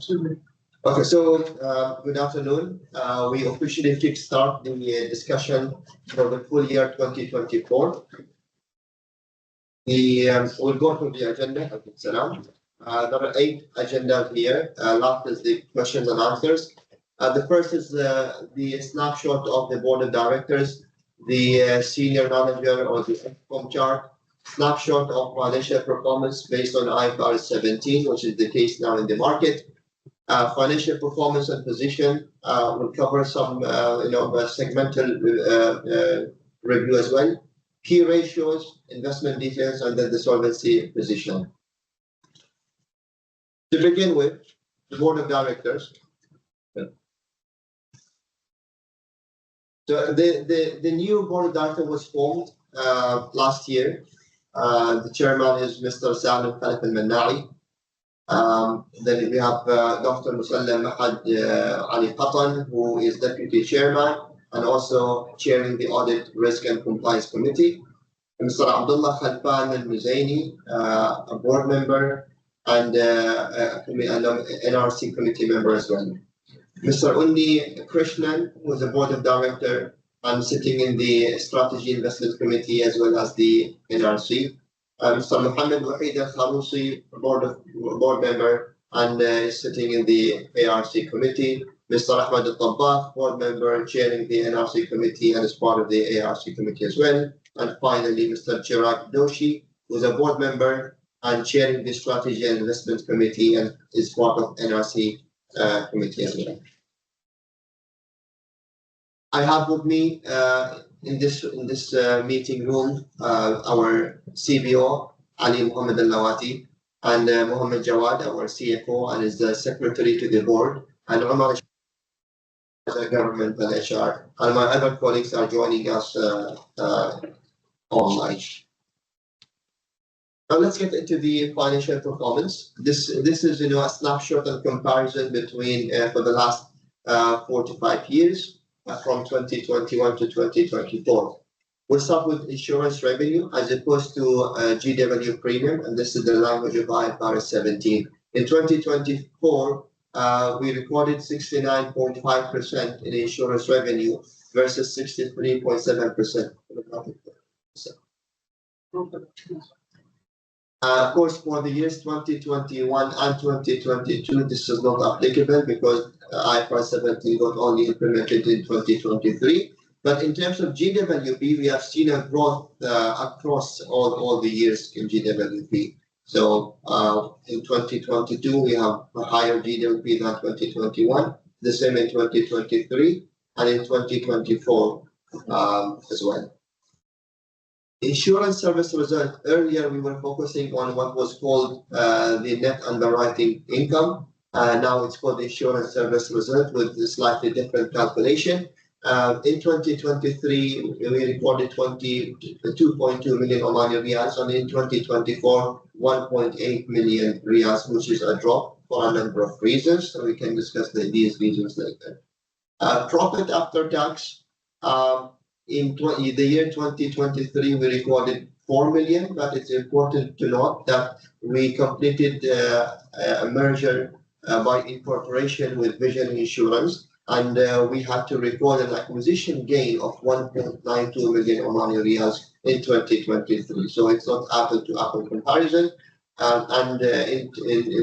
Okay, so good afternoon. We officially kickstart the discussion for the full year 2024. We'll go through the agenda. There are 8 agendas here. Last is the questions and answers. The first is the snapshot of the board of directors, the senior manager or the FCOM chart, snapshot of financial performance based on IFRS 17, which is the case now in the market. Financial performance and position will cover some segmental review as well. Key ratios, investment details, and then the solvency position. To begin with, the board of directors. So the new board of directors was formed last year. The chairman is Mr. Salim Khalif al-Mannai. Then we have Dr. Musallam Mahad Ali Qatan, who is deputy chairman and also chairing the audit, risk and compliance committee. Mr. Abdullah Khalfan al-Muzaini, a board member and an NRC committee member as well. Mr. Undi Krishnan, who is a board of director and sitting in the strategy investment committee as well as the NRC. Mr. Muhammad Wahid al-Kharousi, board member and sitting in the ARC committee. Mr. Ahmad al-Tabbakh, board member chairing the NRC committee and is part of the ARC committee as well. And finally, Mr. Chirag Doshi, who is a board member and chairing the strategy and investment committee and is part of NRC committee as well. I have with me in this meeting room our CBO Ali Muhammad Al-Lawati and Muhammad Jawad, our CFO, and is the secretary to the board, and Umar government and HR, and my other colleagues are joining us online. Now let's get into the financial performance. This is a snapshot and comparison between for the last 4 to 5 years. From 2021 to 2024. We'll start with insurance revenue as opposed to GW premium, and this is the language of IFRS 17. In 2024, we recorded 69.5% in insurance revenue versus 63.7%. Of course, for the years 2021 and 2022, this is not applicable because IFRS 17 got only implemented in 2023. But in terms of GWP, we have seen a growth across all the years in GWP. So in 2022, we have a higher GWP than 2021, the same in 2023, and in 2024 as well. Insurance service result, earlier we were focusing on what was called the net underwriting income. Now it's called the insurance service result with a slightly different calculation. In 2023, we recorded 2.2 million Omani Riyals, and in 2024, 1.8 million Riyals, which is a drop for a number of reasons. So we can discuss these reasons later. Profit after tax. In the year 2023, we recorded 4 million, but it's important to note that we completed a merger by incorporation with Vision Insurance, and we had to record an acquisition gain of 1.92 million Omani Riyals in 2023. So it's not apple-to-apple comparison. And in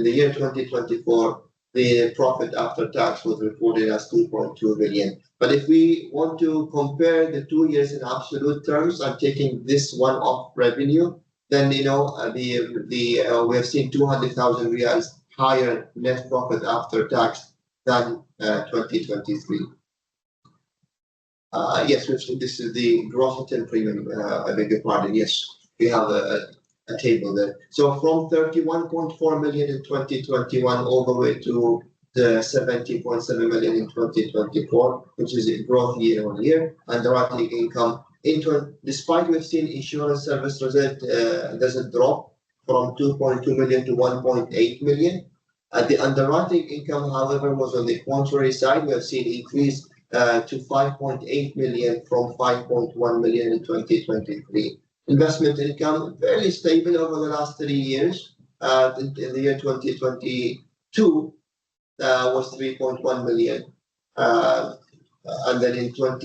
the year 2024, the profit after tax was reported as 2.2 billion. But if we want to compare the 2 years in absolute terms, I'm taking this one-off revenue, then we have seen 200,000 Riyals higher net profit after tax than 2023. Yes, this is the gross written premium. I beg your pardon. Yes, we have a table there. So from 31.4 million in 2021 all the way to the 70.7 million in 2024, which is a growth year on year. Underwriting income, despite we've seen insurance service result doesn't drop from 2.2 million to 1.8 million. The underwriting income, however, was on the contrary side. We have seen increase to 5.8 million from 5.1 million in 2023. Investment income fairly stable over the last 3 years. In the year 2022, was 3.1 million. And then between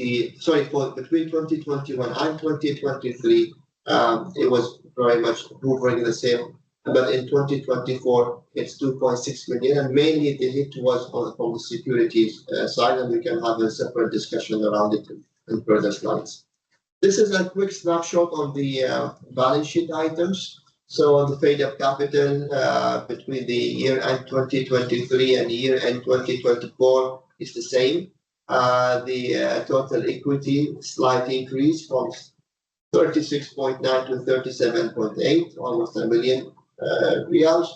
2021 and 2023, it was very much hovering the same. But in 2024, it's 2.6 million, and mainly the hit was on the securities side, and we can have a separate discussion around it in further slides. This is a quick snapshot on the balance sheet items. So the paid-up capital between the year-end 2023 and year-end 2024 is the same. The total equity slight increase from 36.9 to 37.8, almost a million riyals.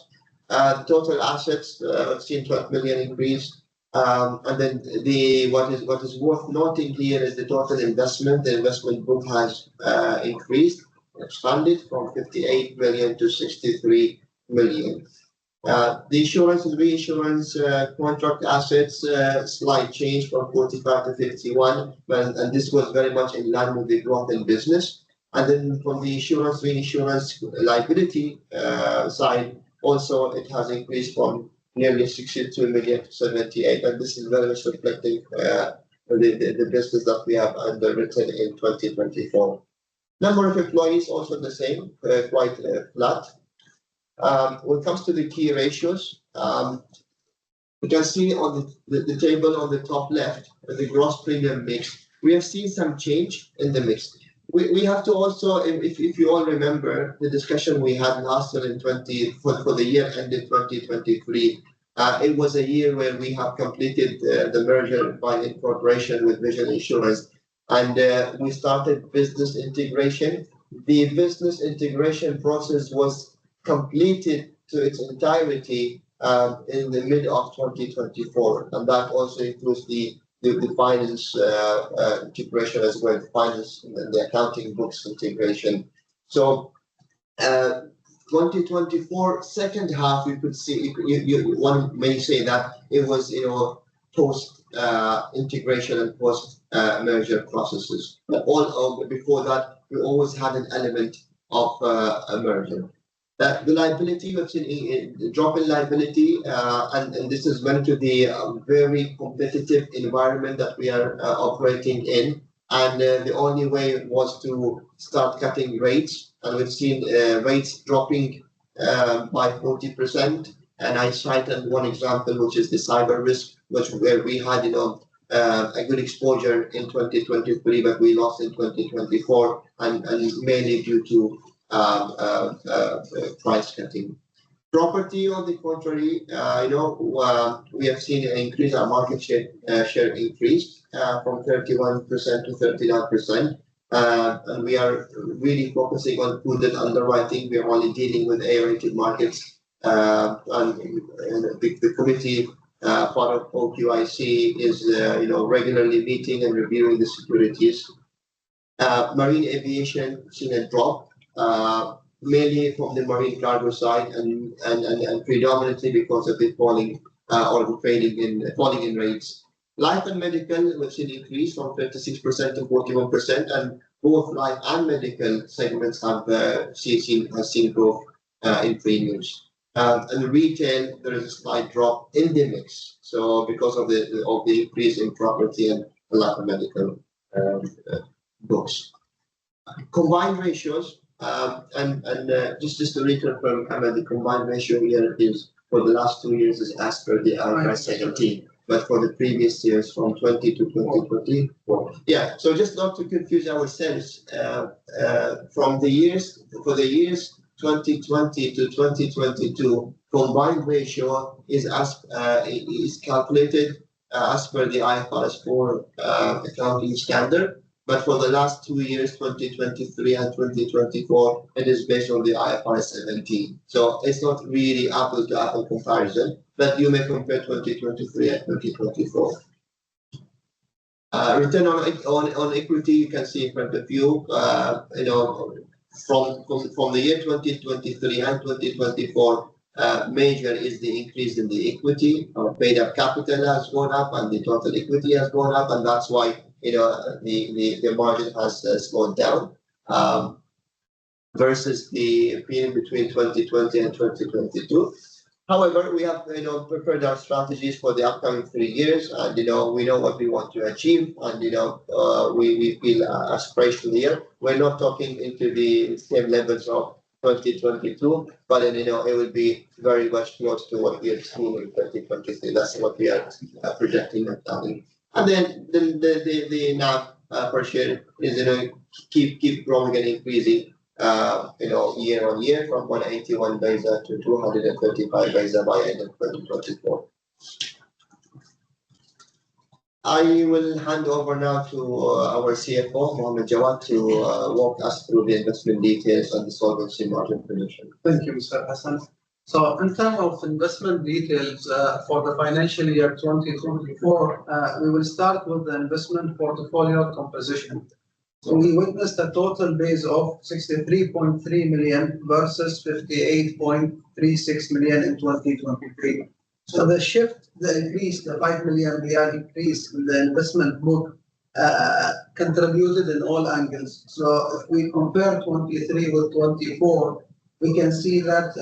Total assets have seen 12 million increase. And then what is worth noting here is the total investment. The investment book has increased, expanded from 58 million to 63 million. The insurance and reinsurance contract assets slight change from 45 to 51, and this was very much in line with the growth in business. And then from the insurance reinsurance liability side, also it has increased from nearly 62 million to 78, and this is very much reflecting the business that we have underwritten in 2024. Number of employees also the same, quite flat. When it comes to the key ratios, you can see on the table on the top left, the gross premium mix. We have seen some change in the mix. We have to also, if you all remember the discussion we had last year for the year ended 2023, it was a year where we have completed the merger by incorporation with Vision Insurance, and we started business integration. The business integration process was completed to its entirety in the mid of 2024, and that also includes the finance integration as well, the finance and the accounting books integration. So 2024 second half, you could see one may say that it was post integration and post merger processes. But all before that, we always had an element of a merger. The liability, we've seen a drop in liability, and this is meant to be a very competitive environment that we are operating in. And the only way was to start cutting rates, and we've seen rates dropping by 40%. And I cited one example, which is the cyber risk, where we had a good exposure in 2023, but we lost in 2024, and mainly due to price cutting. Property, on the contrary, we have seen an increase, our market share increased from 31% to 39%. And we are really focusing on prudent underwriting. We are only dealing with A-rated markets. And the committee, part of OQIC, is regularly meeting and reviewing the securities. Marine aviation seen a drop, mainly from the marine cargo side, and predominantly because of the falling in rates. Life and medical, we've seen increase from 36% to 41%, and both life and medical segments have seen growth in premiums. And retail, there is a slight drop in the mix. So because of the increase in property and life and medical books. Combined ratios, and just to reconfirm, the combined ratio here is for the last 2 years is as per the IFRS 17, but for the previous years from 20 to 2024. Yeah, so just not to confuse ourselves, for the years 2020 to 2022, combined ratio is calculated as per the IFRS 4 accounting standard. But for the last 2 years, 2023 and 2024, it is based on the IFRS 17. So it's not really apple to apple comparison, but you may compare 2023 and 2024. Return on equity, you can see in front of you, from the year 2023 and 2024, major is the increase in the equity. Our paid up capital has gone up and the total equity has gone up, and that's why the margin has slowed down versus the period between 2020 and 2022. However, we have prepared our strategies for the upcoming 3 years, and we know what we want to achieve, and we feel aspirational here. We're not talking into the same levels of 2022, but then it will be very much close to what we have seen in 2023. That's what we are projecting at that. And then the NAV per share is keep growing and increasing year on year from 181 Baisa to 235 Baisa by end of 2024. I will hand over now to our CFO, Mohammed Jawad, to walk us through the investment details and the solvency margin prediction. Thank you, Mr. Hassan. So in terms of investment details for the financial year 2024, we will start with the investment portfolio composition. So we witnessed a total base of 63.3 million versus 58.36 million in 2023. So the shift, the increase, the 5 million riyal increase in the investment book contributed in all angles. So if we compare 23 with 24, we can see that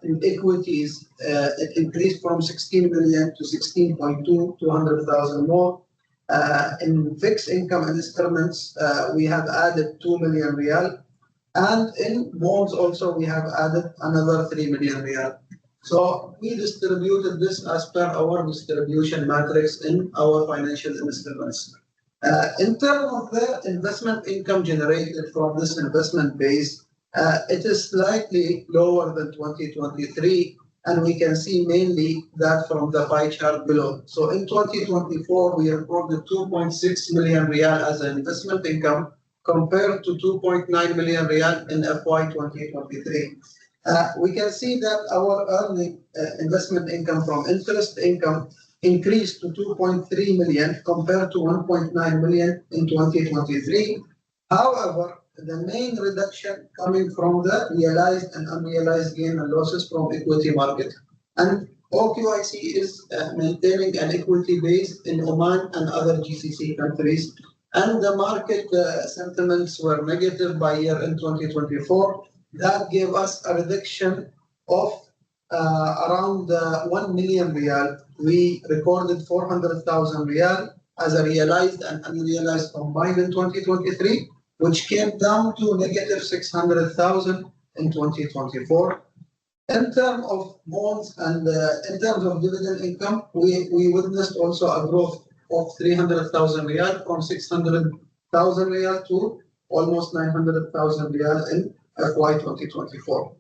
in equities, it increased from 16 million to 16.2, 200,000 more. In fixed income instruments, we have added 2 million riyal. And in bonds also, we have added another 3 million riyal. So we distributed this as per our distribution matrix in our financial instruments. In terms of the investment income generated from this investment base, it is slightly lower than 2023. And we can see mainly that from the pie chart below. So in 2024, we recorded 2.6 million riyal as an investment income compared to 2.9 million riyal in FY 2023. We can see that our earning investment income from interest income increased to 2.3 million compared to 1.9 million in 2023. However, the main reduction coming from the realized and unrealized gain and losses from equity market. And OQIC is maintaining an equity base in Oman and other GCC countries. And the market sentiments were negative by year in 2024. That gave us a reduction of around 1 million riyal. We recorded 400,000 riyal as a realized and unrealized combined in 2023. Which came down to negative 600,000 in 2024. In terms of bonds and in terms of dividend income, we witnessed also a growth of 300,000 riyal from 600,000 riyal to almost 900,000 riyal in FY 2024.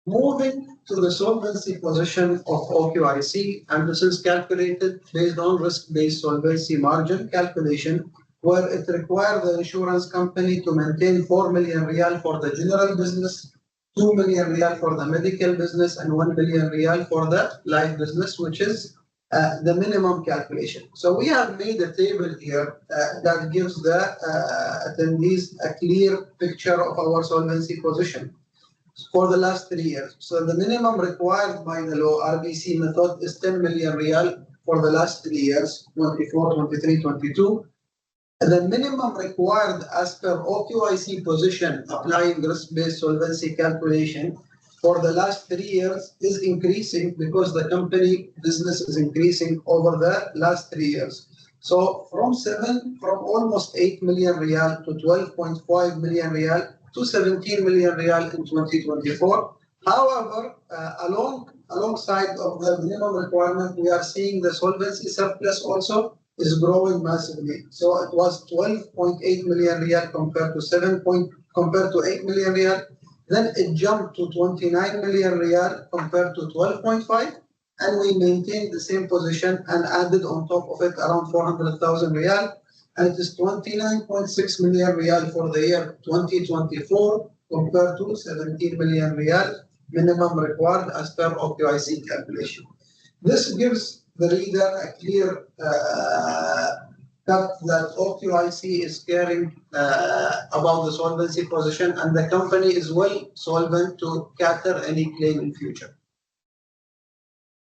Moving to the solvency position of OQIC, and this is calculated based on risk-based solvency margin calculation, where it required the insurance company to maintain 4 million riyal for the general business, 2 million riyal for the medical business, and 1 million riyal for the life business, which is the minimum calculation. So we have made a table here that gives the attendees a clear picture of our solvency position for the last 3 years. So the minimum required by the law RBC method is 10 million riyal for the last 3 years, 24, 23, 22. The minimum required as per OQIC position applying risk-based solvency calculation for the last 3 years is increasing because the company business is increasing over the last 3 years. So from almost 8 million riyal to 12.5 million riyal to 17 million riyal in 2024. However, alongside of the minimum requirement, we are seeing the solvency surplus also is growing massively. So it was 12.8 million riyal compared to 8 million riyal. Then it jumped to 29 million riyal compared to 12.5, and we maintained the same position and added on top of it around 400,000 riyal, and it is 29.6 million riyal for the year 2024 compared to 17 million riyal minimum required as per OQIC calculation. This gives the reader a clear cut that OQIC is caring about the solvency position, and the company is well solvent to cater any claim in future.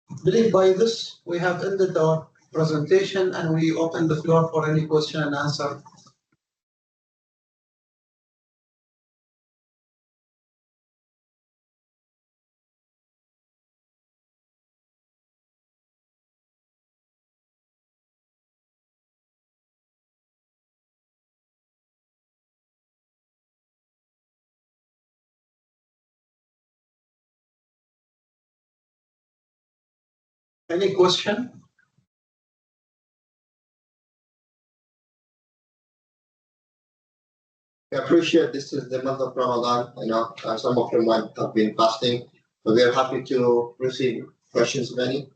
I believe by this we have ended our presentation and we open the floor for any question and answer. Any question? I appreciate this is the month of Ramadan. Some of you might have been fasting, but we are happy to receive questions, if any.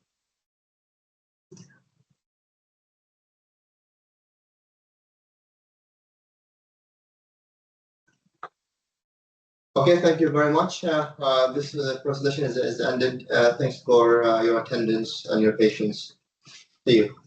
Okay, thank you very much. This presentation is ended. Thanks for your attendance and your patience. See you.